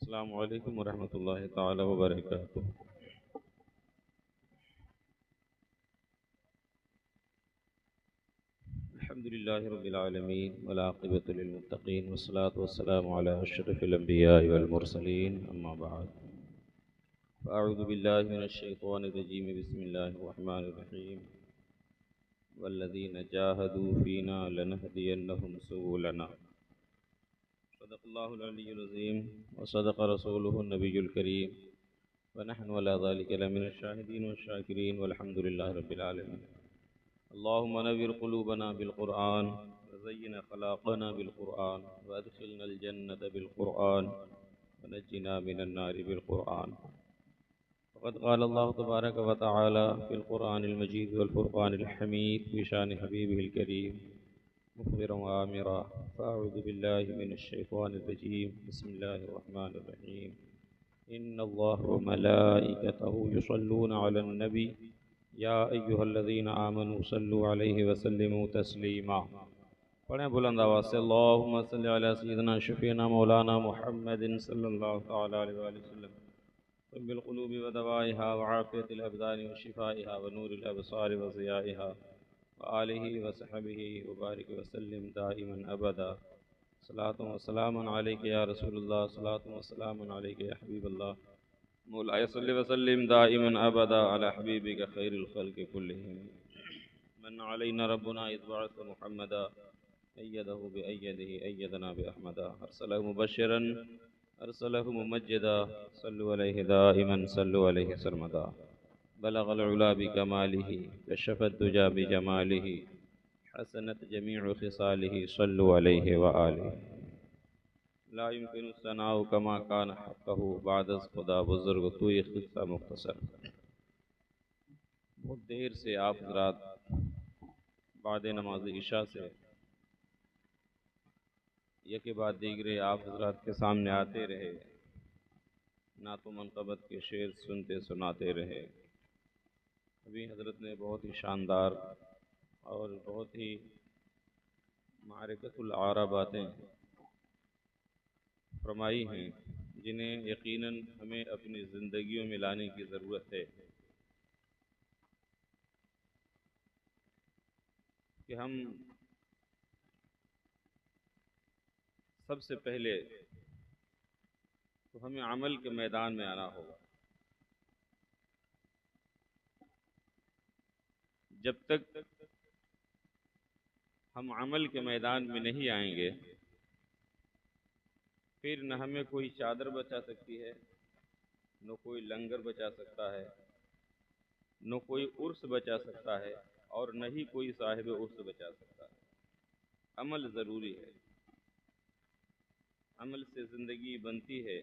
अस्सलामु अलैकुम वरहमतुल्लाहि तआला वबरकातुहू। अल्हम्दुलिल्लाहि रब्बिल आलमीन वल आक़िबतु लिल मुत्तक़ीन वस्सलातु वस्सलामु अला अशरफिल अंबियाइ वल मुरसलीन अम्मा बअद। अऊज़ु बिल्लाहि मिनश शैतानिर रजीम बिस्मिल्लाहिर रहमानिर रहीम वल्लज़ीना जाहदू फ़ीना लनहदियन्नहुम सुबुलना। सदक़ल्लाहुल अलिय्युल अज़ीम व सदक़ रसूलुहुन नबियुल करीम व नहनु अला ज़ालिका लमिनश शाहिदीन वश्शाकिरीन वल्हम्दुलिल्लाहि रब्बिल आलमीन। अल्लाहुम्मा नव्विर क़ुलूबना बिल क़ुरआन व ज़य्यिन अख़लाक़ना बिल क़ुरआन व अदख़िलनल जन्नत बिल क़ुरआन व नज्जिना मिनन नारि बिल क़ुरआन। फ़क़द क़ाल अल्लाहु तबारक व तआला फ़िल क़ुरआनिल मजीद वल फ़ुरक़ानिल हमीद बिशानि हबीबिहिल करीम मुख़बिरन व आमिरा। फ़अऊज़ु बिल्लाहि मिनश शैतानिर रजीम बिस्मिल्लाहिर रहमानिर रहीम। इन्नल्लाह व मलाइकतहु युसल्लूना अलन नबी या अय्युहल्लज़ीना आमनू सल्लु अलैहि व सल्लिमू तस्लीमा। पढ़ें बुलंद आवाज़ से अल्लाहुम्मा सल्लि अला सय्यिदिना शफ़ीना मौलाना मुहम्मदिन सल्लल्लाहु तआला अलैहि वसल्लम तिब्बिल क़ुलूबि व दवाइहा व आफ़ियतिल अबदानि व शिफ़ाइहा व नूरिल अबसारि व ज़ियाइहा व आलिहि व सहबिहि व बारिक व सल्लिम दाइमन अबदा। सलातु व सलामुन अलैका या रसूलल्लाह, सलातु व सलामुन अलैका या हबीबल्लाह, मौलाया सल्लि व सल्लिम दाइमन अबदा अला हबीबिका खैरिल ख़ल्क़ि कुल्लिहिम। मन अलैना रब्बुना इज़ बअस मुहम्मदा अय्यदहु बिअय्यदिही अय्यदना बिअहमदा अरसलहु मुबश्शिरन अरसलहु मुमज्जिदा सल्लु अलैहि दाइमन सल्लु अलैहि सरमदा। बलगल उला बिकमालिही कशफ़द दुजा बिजमालिही हसनत जमीउ ख़िसालिही सल्लु अलैहि व आलिहि। ला युमकिनु सनाउ कमा कान हक़्क़हु बादस खुदा बुज़ुर्ग तू एक क़िस्सा मुख्तसर। बहुत देर से आप हज़रात बाद नमाज इशा से यके बाद दीगरे आप हज़रात के सामने आते रहे, नातो मनक़बत के शेर सुनते सुनाते रहे। अभी हज़रत ने बहुत ही शानदार और बहुत ही मारिकतुल आरा बातें फरमाई हैं, जिन्हें यकीनन हमें अपनी ज़िंदगियों में लाने की ज़रूरत है कि हम सबसे पहले तो हमें अमल के मैदान में आना होगा। जब तक हम अमल के मैदान में नहीं आएंगे, फिर न हमें कोई चादर बचा सकती है, न कोई लंगर बचा सकता है, न कोई उर्स बचा सकता है और न ही कोई साहिब उर्स बचा सकता है। अमल ज़रूरी है। अमल से ज़िंदगी बनती है,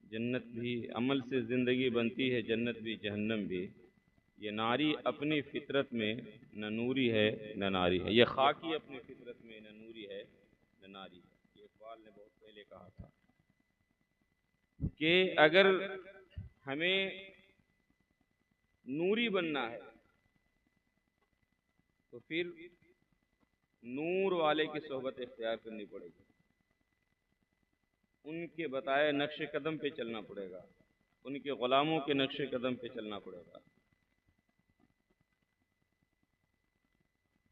जन्नत भी। अमल से ज़िंदगी बनती है, जन्नत भी जहन्नम भी। ये नारी अपनी फितरत में न नूरी है न नारी है, ये खाकी अपनी फितरत में न नूरी है न नारी है। ये इक़बाल ने बहुत पहले कहा था कि अगर हमें नूरी बनना है तो फिर नूर वाले की सोहबत इख्तियार करनी पड़ेगी, उनके बताए नक्शे कदम पे चलना पड़ेगा, उनके ग़ुलामों के नक्शे कदम पे चलना पड़ेगा।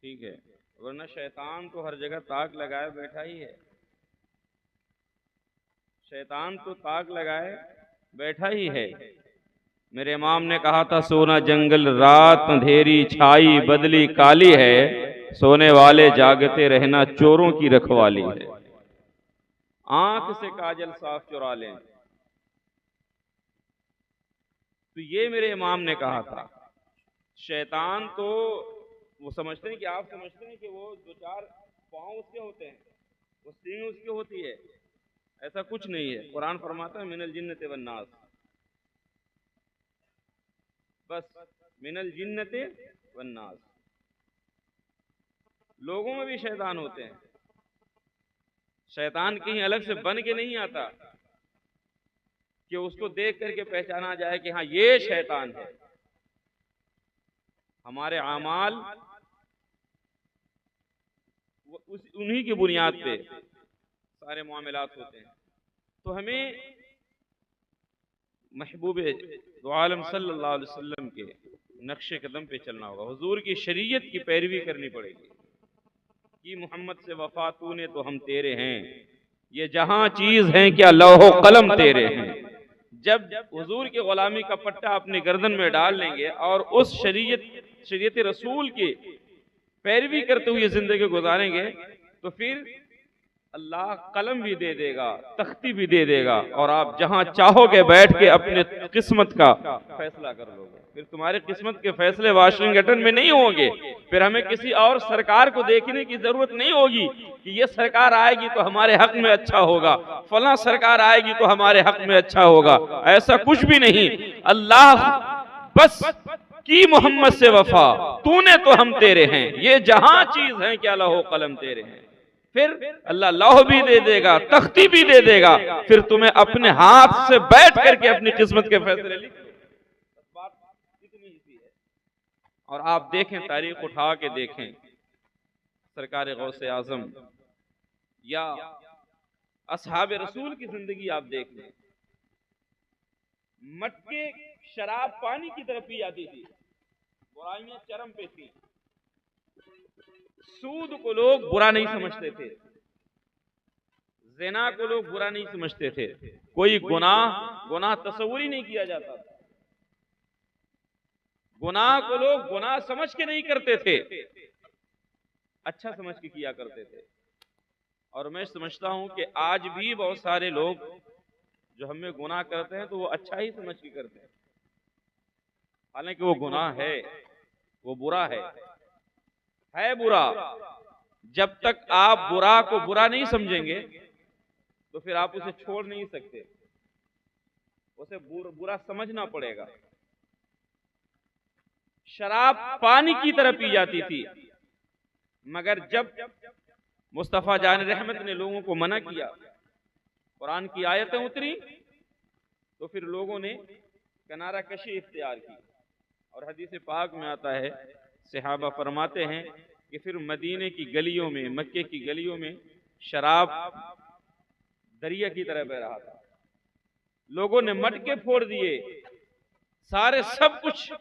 ठीक है, वरना शैतान तो हर जगह ताक लगाए बैठा ही है। शैतान तो ताक लगाए बैठा ही है। मेरे इमाम ने कहा था, सोना जंगल रात अंधेरी छाई बदली काली है, सोने वाले जागते रहना चोरों की रखवाली है। आंख से काजल साफ चुरा लें, तो ये मेरे इमाम ने कहा था। शैतान तो वो समझते हैं कि आप समझते हैं कि वो दो चार पाँव उसके होते हैं, वो सींग उसकी होती है। ऐसा कुछ नहीं है। कुरान फरमाता है मिनल जिन्नति वन नास, बस मिनल जिन्नति वन नास। लोगों में भी शैतान होते हैं। शैतान कहीं अलग से बन के नहीं आता कि उसको देख करके पहचाना जाए कि हाँ ये शैतान है। हमारे आमाल उन्हीं की बुनियाद पे सारे मामलात होते हैं। तो हमें महबूब दो आलम सल्लल्लाहु अलैहि वसल्लम के नक्शे कदम पे चलना होगा, हुजूर की शरीयत की पैरवी करनी पड़ेगी कि मोहम्मद से वफा तूने तो हम तेरे हैं, ये जहां चीज है क्या लौहो कलम तेरे हैं। जब हुजूर की गुलामी का पट्टा अपने गर्दन में डाल लेंगे और उस शरीयत रसूल की पैरवी करते हुए जिंदगी गुजारेंगे तो फिर अल्लाह कलम भी दे देगा, तख्ती भी दे देगा और आप जहां चाहोगे बैठ के अपने किस्मत का फैसला कर लोगे। फिर तुम्हारे किस्मत के फैसले वाशिंगटन में नहीं होंगे, फिर हमें किसी और सरकार को देखने की जरूरत नहीं होगी कि ये सरकार आएगी तो हमारे हक में अच्छा होगा, फला सरकार आएगी तो हमारे हक में अच्छा होगा। ऐसा कुछ भी नहीं। अल्लाह बस की मोहम्मद से वफा तूने तो हम तेरे हैं, ये जहां चीज है क्या लहो कलम तेरे हैं। फिर अल्लाह लौह भी दे देगा, तख्ती भी दे देगा, फिर तुम्हें अपने हाथ से बैठ करके अपनी किस्मत के फैसले लिख। बात इतनी ही है। और आप देखें, तारीख उठा के देखें, सरकार गौसे आजम या असहाब रसूल की जिंदगी आप देख लें, मटके शराब पानी की तरफ पी जाती थी, बुराइयां चरम पे थी, सूद को लोग बुरा नहीं समझते थे, ज़िना को लोग बुरा नहीं समझते थे, कोई गुनाह तस्वुर ही नहीं किया जाता था, गुनाह को लोग गुनाह समझ के नहीं करते थे, अच्छा समझ के किया करते थे। और मैं समझता हूं कि आज भी बहुत सारे लोग जो हमें गुनाह करते हैं तो वो अच्छा ही समझ के करते हैं, हालांकि वो गुनाह है, वो बुरा है बुरा। जब तक आप बुरा को बुरा नहीं समझेंगे तो फिर आप उसे छोड़ नहीं सकते, उसे बुरा समझना पड़ेगा। शराब पानी की तरह पी जाती थी, मगर जब मुस्तफा जान रहमत ने लोगों को मना किया, कुरान की आयतें उतरी, तो फिर लोगों ने किनारा कशी इख्तियार की। और हदीस पाक में आता है, सहाबा फरमाते हैं कि फिर मदीने की गलियों में, मक्के की गलियों में शराब दरिया की तरह बह रहा था। लोगों ने मटके फोड़ दिए, सारे सब कुछ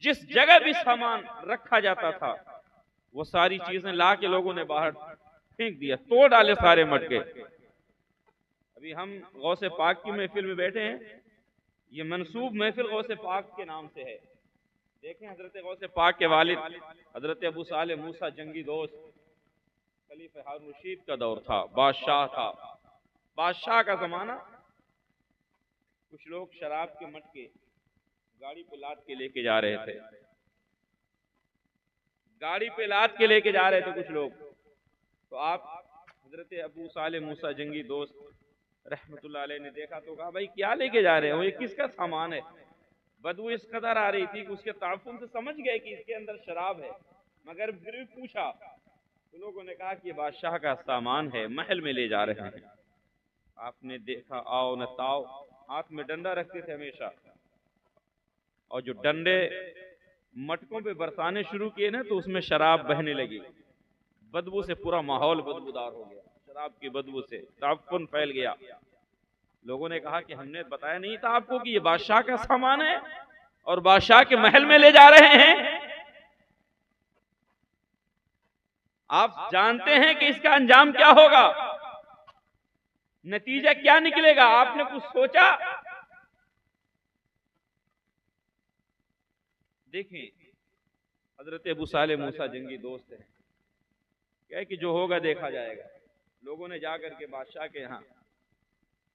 जिस जगह भी सामान रखा जाता था वो सारी चीजें ला के लोगों ने बाहर फेंक दिया, तोड़ डाले सारे मटके। अभी हम गौसे पाक की महफिल में बैठे हैं, ये मंसूब महफिल गौसे पाक के नाम से है। देखें, हजरत गौसे पाक के वालिद हजरत अबू साले मूसा जंगी दोस्त, खलीफा हारून रशीद का दौर था, बादशाह था, बादशाह का जमाना। कुछ लोग शराब के मटके गाड़ी पे लाद के लेके जा रहे थे, गाड़ी पे लाद के लेके जा रहे थे कुछ लोग। तो आप हजरत अबू साले मूसा जंगी दोस्त रहमतुल्लाह अलैह ने देखा तो कहा, भाई क्या लेके जा रहे हो, ये किसका सामान है। बदबू इस कदर आ रही थी कि उसके ताफुन से समझ गए कि इसके अंदर शराब है, मगर फिर भी पूछा तो लोगों ने कहा कि ये बादशाह का सामान है, महल में ले जा रहे हैं। आपने देखा, आओ न ताओ, हाथ में डंडा रखते थे हमेशा, और जो डंडे मटकों पे बरसाने शुरू किए ना तो उसमें शराब बहने लगी, बदबू से पूरा माहौल बदबूदार हो गया, शराब की बदबू से ताफुन फैल गया। लोगों ने कहा कि हमने बताया नहीं था आपको कि ये बादशाह का सामान है और बादशाह के महल में ले जा रहे हैं। आप जानते हैं कि इसका अंजाम क्या होगा, नतीजा क्या निकलेगा, आपने कुछ सोचा? देखें, हजरत अबू साले मूसा जंगी दोस्त है, क्या कि जो होगा देखा जाएगा। लोगों ने जाकर के बादशाह के यहाँ,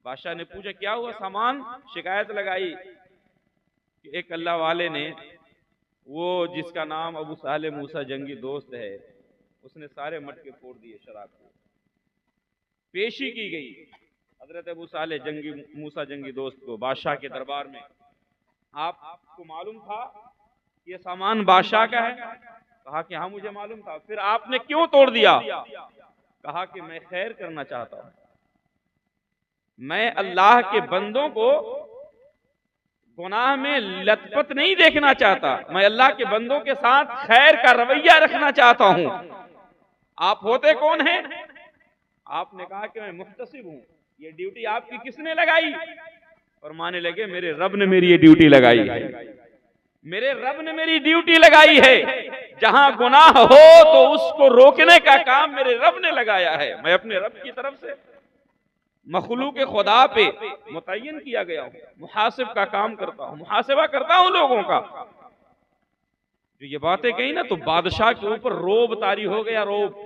बादशाह ने पूछा क्या हुआ सामान, शिकायत लगाई कि एक अल्लाह वाले ने, वो जिसका नाम अबू साले मूसा जंगी दोस्त है, उसने सारे मटके फोड़ दिए शराब के। पेशी की गई हजरत अबू साले जंगी मूसा जंगी दोस्त को बादशाह के दरबार में। आपको मालूम था ये सामान बादशाह का है? कहा कि हाँ मुझे मालूम था। फिर आपने क्यों तोड़ दिया? कहा कि मैं खैर करना चाहता हूं, मैं अल्लाह के बंदों को गुनाह में लथपथ नहीं देखना चाहता, मैं अल्लाह के बंदों के साथ खैर का रवैया रखना चाहता हूं। आप होते कौन हैं? आपने कहा कि मैं मुहतसिब हूं, ये ड्यूटी आपकी किसने लगाई? और माने लगे मेरे रब ने मेरी ये ड्यूटी लगाई है, मेरे रब ने मेरी ड्यूटी लगाई है। जहां गुनाह हो तो उसको रोकने का काम मेरे रब ने लगाया है। मैं अपने रब की तरफ से मखलूक खुदा पे मुतय्यन किया गया हूं, मुहासिब का काम करता हूं, मुहासिबा करता हूं लोगों का। जो ये बातें कही ना, तो बादशाह के ऊपर रोब तारी हो गया, रोब।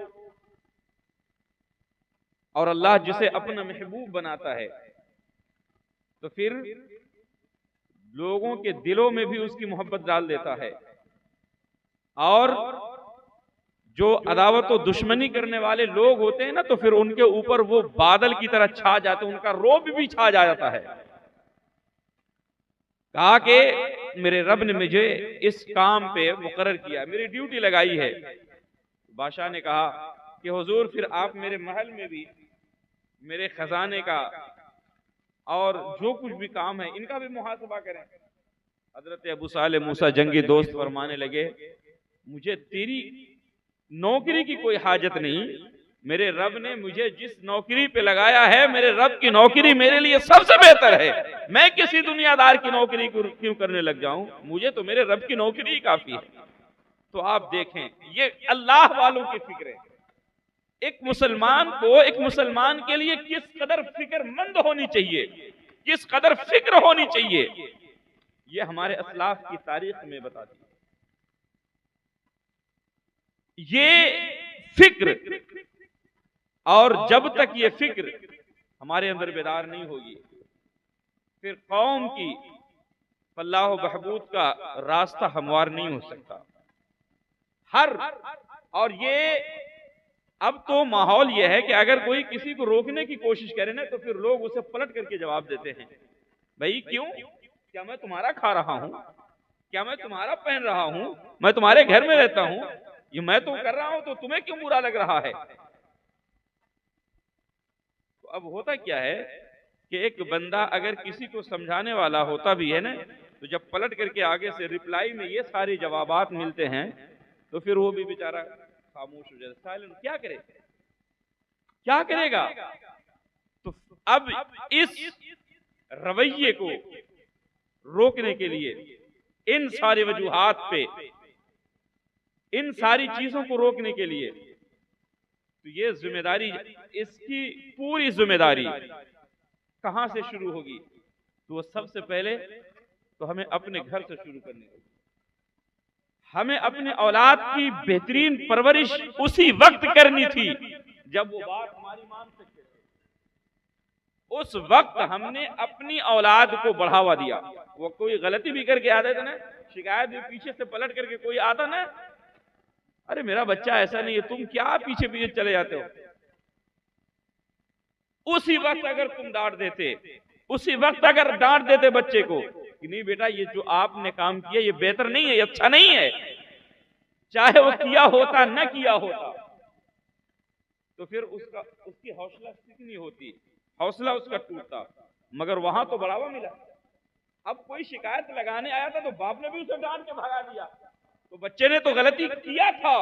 और अल्लाह जिसे अपना महबूब बनाता है तो फिर लोगों के दिलों में भी उसकी मोहब्बत डाल देता है। और जो अदावत और दुश्मनी करने वाले लोग होते हैं ना, तो फिर उनके ऊपर वो बादल की तरह छा जाते हैं, उनका रोब भी छा जाता है। कहा कि मेरे रब ने मुझे इस काम पे मुकर्रर किया, मेरी ड्यूटी लगाई है। बादशाह ने कहा कि हुजूर फिर आप मेरे महल में भी मेरे खजाने का और जो कुछ भी काम है इनका भी मुहासबा करें। हजरत अबू साले मूसा जंगी दोस्त फरमाने लगे, मुझे तेरी नौकरी की कोई हाजत नहीं, मेरे रब ने मुझे जिस नौकरी पे लगाया है, मेरे रब की नौकरी मेरे लिए सबसे बेहतर है। मैं किसी दुनियादार की नौकरी क्यों करने लग जाऊं, मुझे तो मेरे रब की नौकरी ही काफी है। तो आप देखें, ये अल्लाह वालों की फिक्र है। एक मुसलमान को, एक मुसलमान के लिए किस कदर फिक्रमंद होनी चाहिए, किस कदर फिक्र होनी चाहिए, ये हमारे असलाफ की तारीख में बताती है। ये फिक्र, और जब तक ये फिक्र हमारे अंदर बेदार नहीं होगी, फिर कौम की फलाह बहबूद का रास्ता हमवार नहीं हो सकता। और ये अब तो माहौल ये है कि अगर कोई किसी को रोकने की कोशिश करे ना, तो फिर लोग उसे पलट करके जवाब देते हैं, भाई क्यों, क्या मैं तुम्हारा खा रहा हूं, क्या मैं तुम्हारा पहन रहा हूं, मैं तुम्हारे घर में रहता हूं, ये मैं तो कर रहा हूं, तो तुम्हें क्यों बुरा लग रहा है। तो अब होता क्या है कि एक बंदा अगर किसी को समझाने वाला होता भी है ना, तो जब पलट करके आगे से रिप्लाई में ये सारे जवाबात मिलते हैं, तो फिर वो भी बेचारा खामोश हो जाता, साइलेंट। क्या करे, क्या करेगा। तो अब इस रवैये को रोकने के लिए, इन सारी वजूहात पे, इन सारी चीजों को रोकने के लिए, तो ये जिम्मेदारी, इसकी पूरी जिम्मेदारी कहां से शुरू होगी, तो वो सबसे पहले तो हमें अपने घर से शुरू करनी होगी। हमें अपने औलाद की बेहतरीन परवरिश उसी वक्त करनी थी जब वो बात हमारी मान सकते थे। उस वक्त हमने अपनी औलाद को बढ़ावा दिया। वो कोई गलती भी करके आते थे ना, शिकायत भी पीछे से पलट करके कोई आता ना, अरे मेरा बच्चा ऐसा नहीं है, तुम क्या पीछे पीछे चले जाते हो। उसी वक्त अगर तुम डांट देते, उसी वक्त अगर डांट देते बच्चे को कि नहीं बेटा, ये जो आपने काम किया ये बेहतर नहीं है, ये अच्छा नहीं है, चाहे वो किया होता न किया होता, तो फिर उसकी हौसला कितनी होती, हौसला उसका टूटता। मगर वहां तो बढ़ावा मिला। अब कोई शिकायत लगाने आया था तो बाप ने भी उसे डांट के भगा दिया, तो बच्चे ने तो गलती किया था,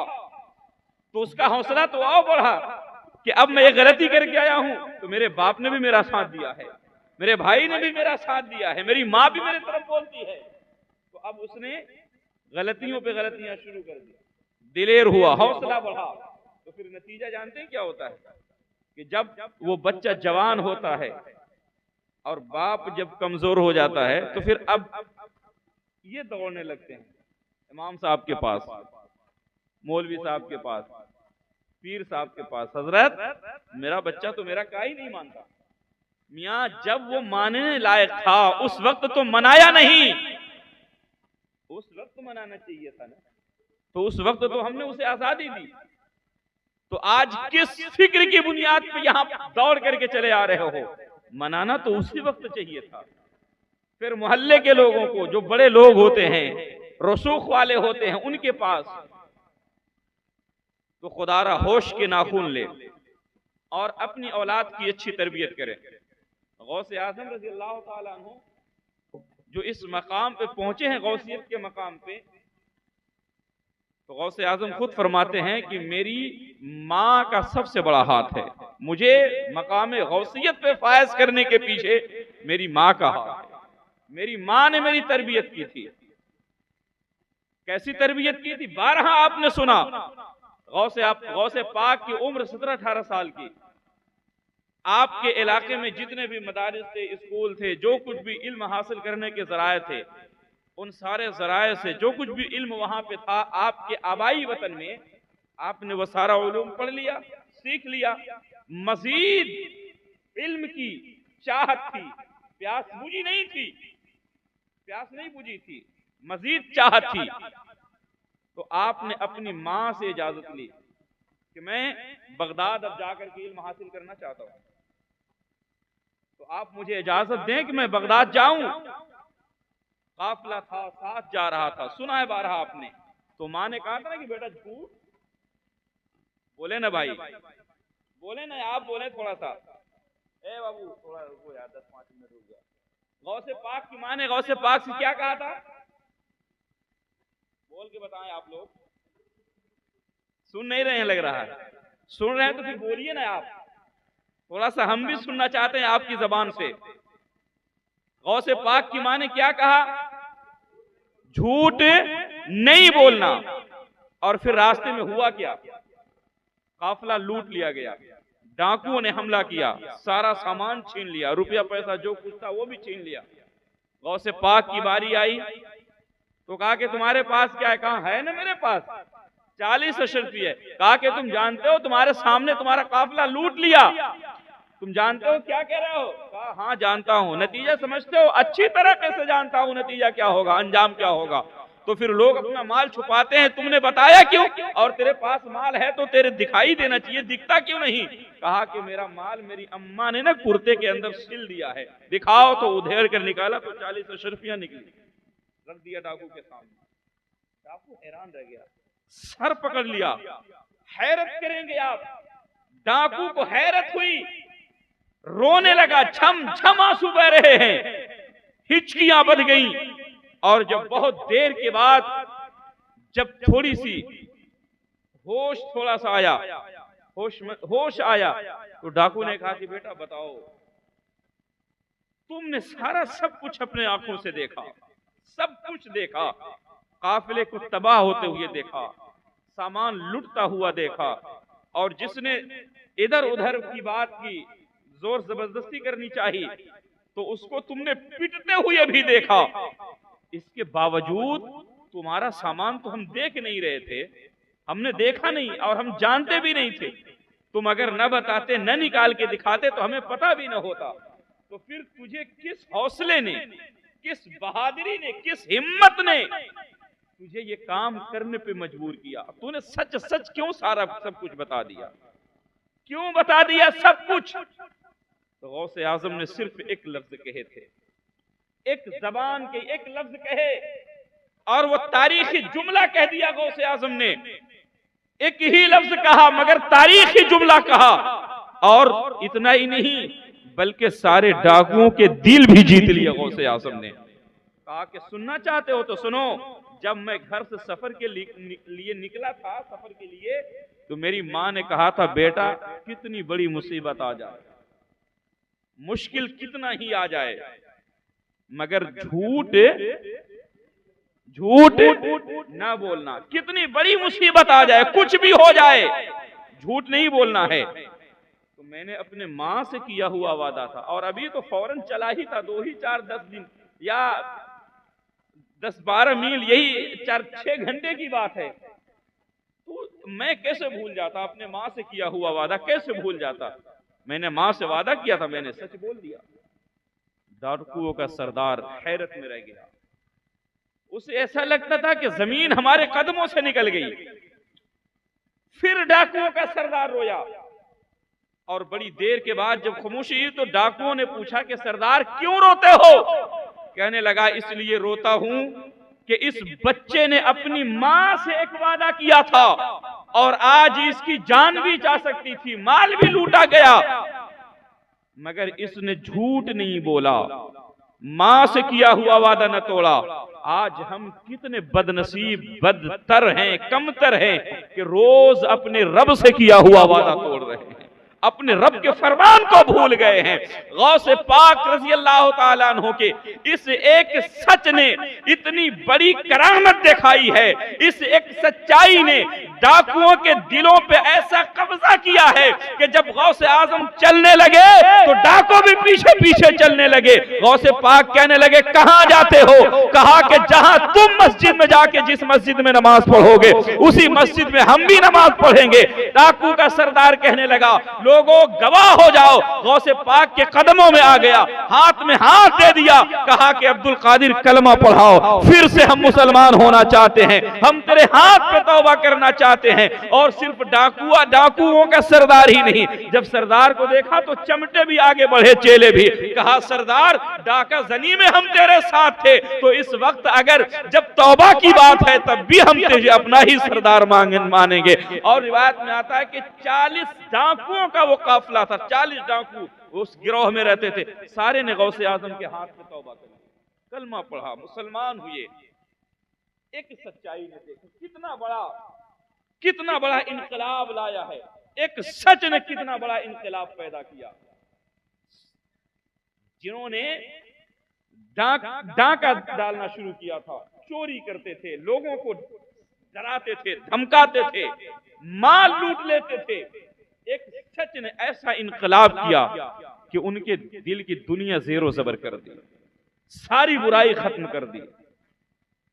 तो उसका हौसला तो और बढ़ा कि अब मैं ये गलती करके आया हूं, तो मेरे बाप ने भी मेरा साथ दिया है, मेरे भाई ने भी मेरा साथ दिया है, मेरी माँ भी मेरी तरफ बोलती है। तो अब उसने गलतियों पे गलतियां शुरू कर दी, दिलेर हुआ, हौसला बढ़ा। तो फिर नतीजा जानते हैं क्या होता है कि जब वो बच्चा जवान होता है और बाप जब कमजोर हो जाता है, तो फिर अब ये दौड़ने लगते हैं इमाम साहब के पास, मौलवी साहब के पास, पीर साहब के पास, हजरत मेरा बच्चा तो मेरा का ही नहीं मानता। मियाँ जब वो मानने लायक था उस वक्त तो मनाया नहीं, उस वक्त मनाना चाहिए था ना, तो उस वक्त तो हमने उसे आजादी दी। तो आज किस फिक्र की बुनियाद पे यहां दौड़ करके चले आ रहे हो, मनाना तो उसी वक्त चाहिए था। फिर मोहल्ले के लोगों को, जो बड़े लोग होते हैं, रसूख वाले होते हैं, उनके पास तो खुदारा होश के नाखून ले और अपनी औलाद की अच्छी तरबियत करें। गौसे आजम रज़ी अल्लाह ताला अन्हु जो इस मकाम पे पहुंचे हैं, गौसियत के मकाम पे, तो गौसे आजम खुद फरमाते हैं कि मेरी माँ का सबसे बड़ा हाथ है, मुझे मकाम गौसियत पे फायज करने के पीछे मेरी माँ का हाथ है। मेरी माँ ने मेरी तरबियत की थी। कैसी तरबियत की थी? 12 आपने सुना। गौसे पाक की उम्र 17-18 साल की। आपके इलाके में जितने भी मदारिस थे, स्कूल थे, जो कुछ भी इल्म हासिल करने के जराए थे, उन सारे जराए से जो कुछ भी इल्म वहां पे था, आपके आबाई वतन में आपने वो सारा उलूम पढ़ लिया, सीख लिया। मजीद इल्म की चाहत थी, प्यास बुझी नहीं थी, प्यास नहीं बुझी थी, मजीद चाहत थी। तो आपने अपनी माँ से इजाजत ली कि मैं बगदाद अब जाकर के इल्म हासिल करना चाहता हूं, तो आप मुझे इजाजत दें कि मैं बगदाद जाऊं। काफिला था, साथ जा रहा था, सुना है 12 आपने। तो माँ ने कहा था ना कि बेटा झूठ बोले ना भाई, बोले ना, आप बोले थोड़ा सा, ए बाबू थोड़ा रुको यार, 10-5 मिनट रुक गया। गौसे पाक की माँ ने गौसे पाक से क्या कहा था? बोल के बताएं आप लोग। सुन नहीं रहे हैं लग रहा है। सुन रहे हैं तो फिर बोलिए ना आप, थोड़ा सा हम भी सुनना चाहते हैं आपकी जबान से। गौसे पाक की माँ ने क्या कहा? झूठ नहीं बोलना। और फिर रास्ते में हुआ क्या? काफिला लूट लिया गया, डाकुओं ने हमला किया, सारा सामान छीन लिया, रुपया पैसा जो कुछ था वो भी छीन लिया। गौसे पाक की बारी आई तो कहा कि तुम्हारे पास क्या है? कहा है ना मेरे पास 40 अशरफी है। कहा कि तुम जानते हो तुम्हारे सामने तुम्हारा काफिला लूट लिया, तुम जानते हो क्या कह रहे हो? कहा हाँ जानता हूं। नतीजा समझते हो? अच्छी तरह कैसे जानता हूं नतीजा क्या होगा, अंजाम क्या होगा। तो फिर लोग अपना माल छुपाते हैं, तुमने बताया क्यों? और तेरे पास माल है तो तेरे दिखाई देना चाहिए, दिखता क्यों नहीं? कहा कि मेरा माल मेरी अम्मा ने ना कुर्ते के अंदर सिल दिया है, दिखाओ। तो उधेड़ कर निकाला तो 40 अशरफियां निकली, रख दिया डाकू के सामने। डाकू हैरान रह गया, सर पकड़ लिया। हैरत करेंगे आप, डाकू को हैरत हुई, रोने लगा, छम छम आंसू बह रहे हैं, हिचकियां बढ़ गई। और जब बहुत देर के बाद जब थोड़ी सी होश थोड़ा सा आया, होश आया, तो डाकू ने कहा कि बेटा बताओ, तुमने सारा सब कुछ अपने आंखों से देखा, सब कुछ देखा, काफिले को तबाह होते हुए देखा, सामान लुटता हुआ देखा, और जिसने इधर उधर की बात की, जोर जबरदस्ती करनी चाहिए, तो उसको तुमने पीटते हुए भी देखा। इसके बावजूद तुम्हारा सामान तो हम देख नहीं रहे थे, हमने देखा नहीं और हम जानते भी नहीं थे। तुम अगर न बताते, न निकाल के दिखाते तो हमें पता भी न होता। तो फिर तुझे किस हौसले ने, किस बहादुरी ने, किस हिम्मत ने तुझे ये काम करने पे मजबूर किया? तूने सच सच क्यों सारा सब कुछ बता दिया? क्यों बता दिया सब कुछ? तो गौसे आजम ने सिर्फ एक लफ्ज कहे थे, एक जबान के एक लफ्ज कहे, और वो तारीखी जुमला कह दिया गौसे आजम ने। एक ही लफ्ज कहा मगर तारीखी जुमला कहा, और इतना ही नहीं बल्कि सारे डाकुओं के दिल भी जीत लिया गौसे आजम ने। कहा कि सुनना चाहते हो तो सुनो, जब मैं घर से सफर के लिए निकला था, सफर के लिए, तो मेरी माँ ने कहा था बेटा कितनी बड़ी मुसीबत आ जाए, मुश्किल कितना ही आ जाए, मगर झूठ ना बोलना। कितनी बड़ी मुसीबत आ जाए, कुछ भी हो जाए, झूठ नहीं बोलना है। तो मैंने अपने माँ से किया हुआ वादा था, और अभी तो फौरन चला ही था, 2 ही 4-10 दिन या 10-12 मील, यही 4-6 घंटे की बात है। तो मैं कैसे भूल जाता अपने माँ से किया हुआ वादा, कैसे भूल जाता? मैंने माँ से वादा किया था, मैंने सच बोल दिया। डाकुओं का सरदार हैरत में रह गया, उसे ऐसा लगता था कि जमीन हमारे कदमों से निकल गई। फिर डाकुओं का सरदार रोया, और बड़ी देर के बाद जब खामोशी हुई तो डाकुओं ने पूछा कि सरदार क्यों रोते हो? कहने लगा इसलिए रोता हूं कि इस बच्चे ने अपनी मां से एक वादा किया था, और आज इसकी जान भी जा सकती थी, माल भी लूटा गया, मगर इसने झूठ नहीं बोला। मां से किया हुआ वादा न तोड़ा। आज हम कितने बदनसीब, बदतर हैं, कमतर हैं कि रोज अपने रब से किया हुआ वादा तोड़ रहे हैं, अपने रब के फरमान को भूल गए हैं। गौसे पाक रज़ी अल्लाह ताला अन्हु के इस एक सच ने इतनी बड़ी करामत दिखाई है, इस एक सच्चाई ने डाकुओं के दिलों पे ऐसा कब्जा किया है कि जब गौसे आजम चलने लगे तो डाकू भी पीछे पीछे चलने लगे। गौसे पाक कहने लगे कहां जाते हो? कहा कि जहां तुम मस्जिद में जाके जिस मस्जिद में नमाज पढ़ोगे उसी मस्जिद में हम भी नमाज पढ़ेंगे। डाकू का सरदार कहने लगा लोगों गवाह हो जाओ, गौसे पाक के कदमों में आ गया, हाथ में हाथ दे दिया, कहा कि अब्दुल कादिर कलमा पढ़ाओ, फिर से हम मुसलमान होना चाहते हैं, हम तेरे हाथ पे तौबा करना चाहते हैं। और सिर्फ डाकुओं का सरदार ही नहीं, जब सरदार को देखा तो चमटे भी आगे बढ़े, चेले भी। कहा सरदार डाका जनी में हम तेरे साथ थे, तो इस वक्त अगर जब तौबा की बात है तब भी हम तुझे अपना ही सरदार मानेंगे। और रिवायत में आता है कि 40 डाकुओं का वो काफिला था, 40 डाकू उस गिरोह में रहते थे, सारे ने गौसे आजम के हाथ में तौबा कर, कलमा पढ़ा, मुसलमान हुए। एक सच्चाई ने देखो कितना बड़ा इनकलाब लाया है, एक सच ने कितना बड़ा इनकलाब पैदा किया। जिन्होंने डाका डालना शुरू किया था, चोरी करते थे, लोगों को डराते थे, धमकाते थे, माल लूट लेते थे, एक सच ने ऐसा इनकलाब किया कि उनके दिल की दुनिया ज़ेरो ज़बर कर दी, सारी बुराई खत्म कर दी।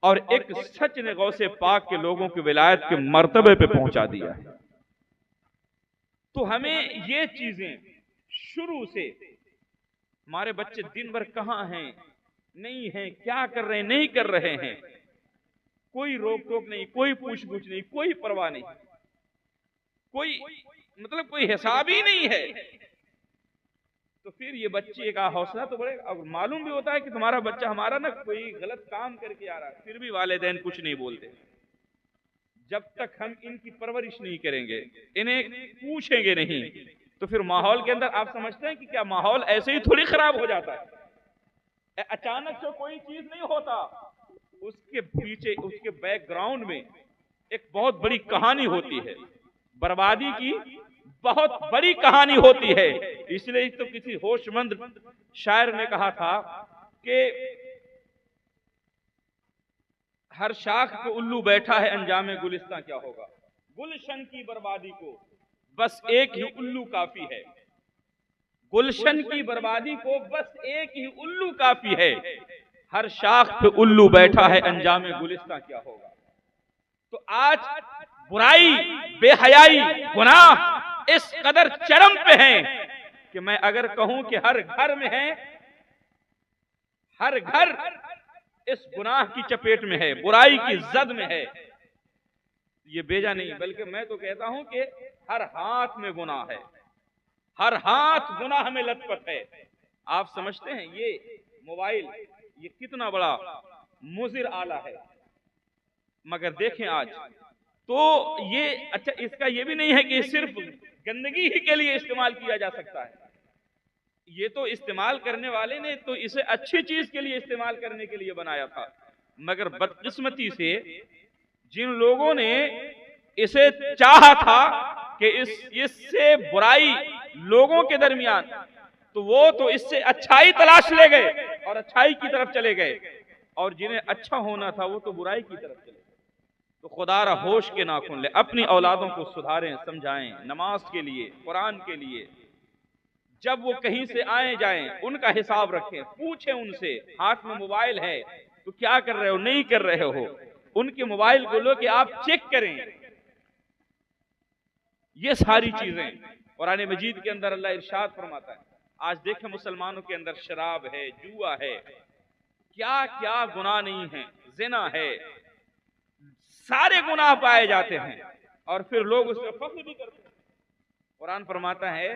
और एक सच ने गौसे पाक के लोगों की विलायत के मर्तबे पे पहुंचा दिया है। तो हमें ये चीजें शुरू से, हमारे बच्चे दिन भर कहां हैं, नहीं हैं, क्या कर रहे हैं, नहीं कर रहे हैं, कोई रोक टोक नहीं, कोई पूछ गुछ नहीं, कोई परवाह नहीं, कोई मतलब कोई हिसाब ही नहीं है। तो फिर ये बच्चे का हौसला तो बढ़ेगा। अब मालूम भी होता है कि तुम्हारा बच्चा हमारा ना कोई गलत काम करके आ रहा है, फिर भी वालिदैन कुछ नहीं बोलते। जब तक हम इनकी परवरिश नहीं करेंगे, इन्हें पूछेंगे नहीं, तो फिर माहौल के अंदर आप समझते हैं कि क्या माहौल ऐसे ही थोड़ी खराब हो जाता है? अचानक से कोई चीज नहीं होता, उसके पीछे, उसके बैकग्राउंड में एक बहुत बड़ी कहानी होती है, बर्बादी की बहुत बड़ी कहानी होती है। इसलिए तो किसी होशमंद शायर ने कहा था कि हर शाख पे उल्लू बैठा है, अंजामे गुलिस्तां क्या होगा। गुलशन की बर्बादी को बस एक ही उल्लू काफी है, गुलशन की बर्बादी को बस एक ही उल्लू काफी है, हर शाख पे उल्लू बैठा है, अंजामे गुलिस्तां क्या होगा। तो आज बुराई, बेहयाई, गुनाह इस कदर चरम पे हैं कि मैं अगर कहूं कि हर घर में है, हर घर इस गुनाह की चपेट में है, बुराई की जद में है। ये बेजा नहीं, बल्कि मैं तो कहता हूं कि हर हाथ में गुनाह है, हर हाथ गुनाह में लथपथ है। आप समझते हैं ये मोबाइल ये कितना बड़ा मुजिर आला है, मगर देखें आज तो ये अच्छा, इसका ये भी नहीं है कि सिर्फ गंदगी ही के लिए इस्तेमाल किया जा सकता है। ये तो इस्तेमाल करने वाले ने तो इसे अच्छी चीज के लिए इस्तेमाल करने के लिए बनाया था, मगर बदकिस्मती से जिन लोगों ने इसे चाहा था कि इससे बुराई लोगों के दरमियान, तो वो तो इससे अच्छाई तलाश ले गए और अच्छाई की तरफ चले गए, और जिन्हें अच्छा होना था वो तो बुराई की तरफ चले गए। तो खुदारा होश के नाखून ले, अपनी औलादों को सुधारें, समझाएं, नमाज के लिए, कुरान के लिए। जब वो कहीं से आए जाएं उनका हिसाब रखें, पूछें उनसे, हाथ में मोबाइल है तो क्या कर रहे हो, नहीं कर रहे हो, उनके मोबाइल को लो कि आप चेक करें। ये सारी चीजें कुरान मजीद के अंदर अल्लाह इरशाद फरमाता है। आज देखें मुसलमानों के अंदर शराब है, जुआ है, क्या क्या गुनाह नहीं है, जिना है, सारे गुनाह पाए जाते हैं और फिर लोग उस पर फख्र भी करते हैं। कुरान फरमाता है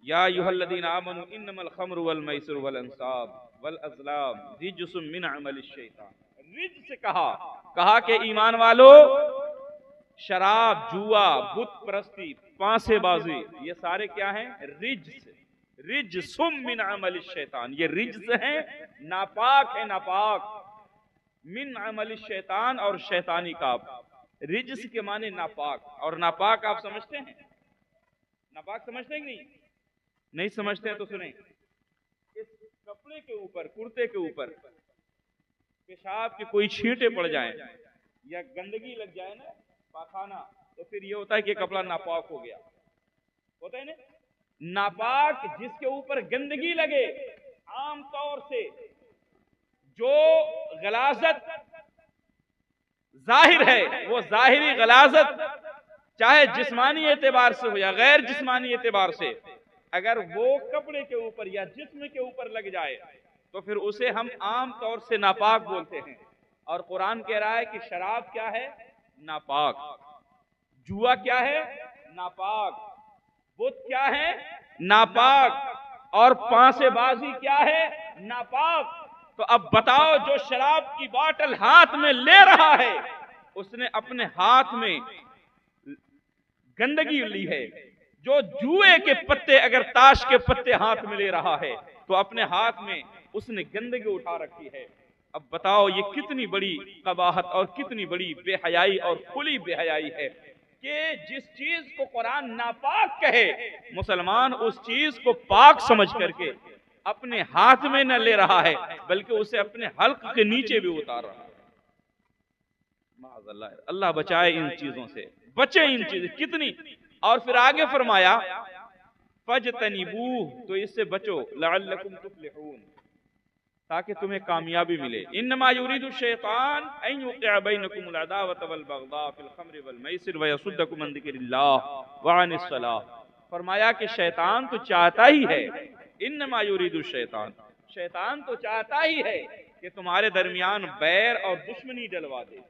या अय्युहल्लज़ीना आमनू इन्नमल खम्रु वल मैसिरु वल अंसाब वल अज़लाम रिज्सुम मिन अमलिश शैतान। रिज्स से कहा कि ईमान वालो, शराब, जुआ, बुत परस्ती, पांसेबाजी, ये सारे क्या हैं? रिज्स। रिजसुम मिन अमल शैतान, ये रिज्स है, नापाक है, नापाक। मिन अमल शैतान, और शैतानी काम। रिज्स के माने नापाक, और नापाक आप समझते हैं? नापाक समझते हैं कि नहीं? नहीं समझते हैं तो सुने। इस कपड़े के ऊपर, कुर्ते के ऊपर पेशाब के कोई छींटे पड़ जाएं या गंदगी लग जाए ना, पाखाना, तो फिर ये होता है कि कपड़ा नापाक हो गया, होता है ना। नापाक जिसके ऊपर गंदगी लगे, आमतौर से जो गलाजत जाहिर है, वो जाहिरी गलाजत चाहे जिस्मानी एतबार से हो या गैर जिस्मानी एतबार से, अगर वो कपड़े के ऊपर या जिस्म के ऊपर लग जाए तो फिर उसे हम आम तौर से नापाक बोलते हैं। और कुरान कह रहा है कि शराब क्या है? नापाक। जुआ क्या है? नापाक। बुत क्या है? नापाक। और पांसेबाजी क्या है? नापाक। तो अब बताओ, जो शराब की बोतल हाथ में ले रहा है, उसने अपने हाथ में गंदगी ली है। जो जुए के पत्ते, अगर ताश के पत्ते हाथ में ले रहा है, तो अपने हाथ में उसने गंदगी उठा रखी है। अब बताओ, ये कितनी बड़ी कबाहत और कितनी बड़ी बेहयाई और खुली बेहयाई है कि जिस चीज को कुरान नापाक कहे, मुसलमान उस चीज को पाक समझ करके अपने हाथ में न ले रहा है, बल्कि उसे अपने हल्क के नीचे भी उतार रहा है। माअज़ल्लाह, अल्लाह बचाए इन चीजों से, बचे इन चीजों कितनी। और फिर आगे फरमाया फजतनिबूह, तो इससे बचो, लअल्लकुम तुफ्लिहून, ताकि तुम्हें कामयाबी मिले। इन्नमा युरीदु शैतान अन युक़िअ बैनकुमुल अदावत वल बग़दा फिल खम्रि वल मैसिर व यसुद्दकुम अन ज़िक्रिल्लाह व अनिस सलाह। फरमाया कि शैतान तो चाहता ही है, इन्नमा युरीदु शैतान, शैतान तो चाहता ही है कि तुम्हारे दरमियान बैर और दुश्मनी डलवा दे,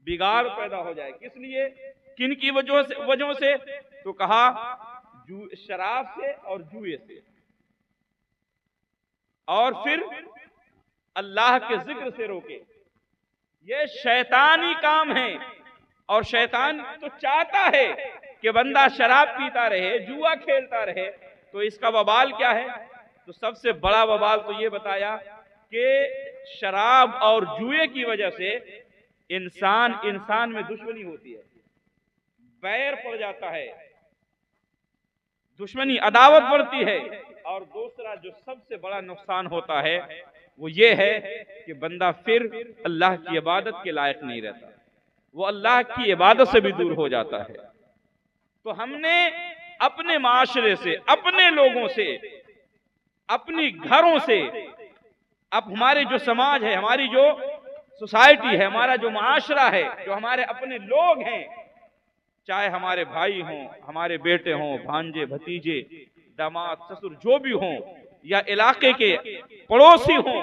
बिगाड़ पैदा हो जाए। किस लिए? किन की वजहों से? तो कहा शराब से और जुए से, और फिर अल्लाह के जिक्र से रोके। ये शैतानी काम है। और शैतान तो चाहता है कि बंदा शराब पीता रहे, जुआ खेलता रहे। तो इसका वबाल क्या है? तो सबसे बड़ा वबाल तो ये बताया कि शराब और जुए की वजह से इंसान में दुश्मनी होती है, बैर पड़ जाता है, दुश्मनी, अदावत बढ़ती है। और दूसरा जो सबसे बड़ा नुकसान होता है वो ये है कि बंदा फिर अल्लाह की इबादत के लायक नहीं रहता, वो अल्लाह की इबादत से भी दूर हो जाता है। तो हमने अपने माशरे से, अपने लोगों से, अपनी घरों से, अब हमारे जो समाज है, हमारी जो सोसाइटी है, हमारा जो माशरा है, जो हमारे अपने लोग हैं, चाहे हमारे भाई हों, हमारे बेटे हों, भांजे, भतीजे, दामाद, ससुर, जो भी हों, या इलाके के पड़ोसी हों,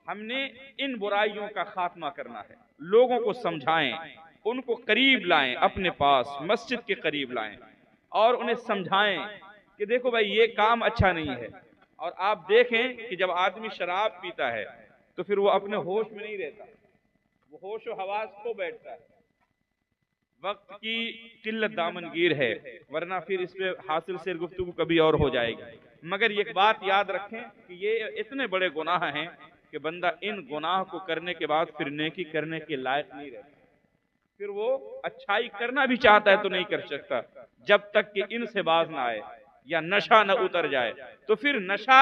हमने इन बुराइयों का खात्मा करना है। लोगों को समझाएं, उनको करीब लाएं, अपने पास मस्जिद के करीब लाएं और उन्हें समझाएं कि देखो भाई, ये काम अच्छा नहीं है। और आप देखें कि जब आदमी शराब पीता है तो फिर वो अपने होश में नहीं रहता, वो होश और हवास खो बैठता है। वक्त की किल्लत दामनगीर है, वरना फिर इस पे हासिल से गुफ्तगू कभी और हो जाएगी। मगर एक बात याद रखें कि ये इतने बड़े गुनाह हैं कि बंदा इन गुनाह को करने के बाद फिर नेकी करने के लायक नहीं रहता। फिर वो अच्छाई करना भी चाहता है तो नहीं कर सकता, जब तक कि इनसे बाज ना आए या नशा न उतर जाए। तो फिर नशा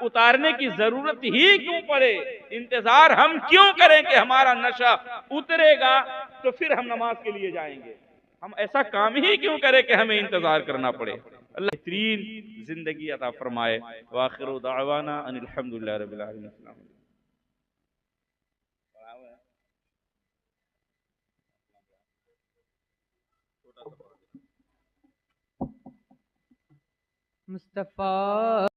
उतारने की जरूरत ही क्यों पड़े? इंतजार हम क्यों करें कि हमारा नशा उतरेगा तो फिर हम नमाज के लिए जाएंगे? हम ऐसा काम ही क्यों करें कि हमें इंतजार करना पड़े? अल्लाह बेहतरीन जिंदगी अता फरमाए। व आखिरु दावाना अनिल हम्दुलिल्लाहि रब्बिल आलमीन। मुस्तफा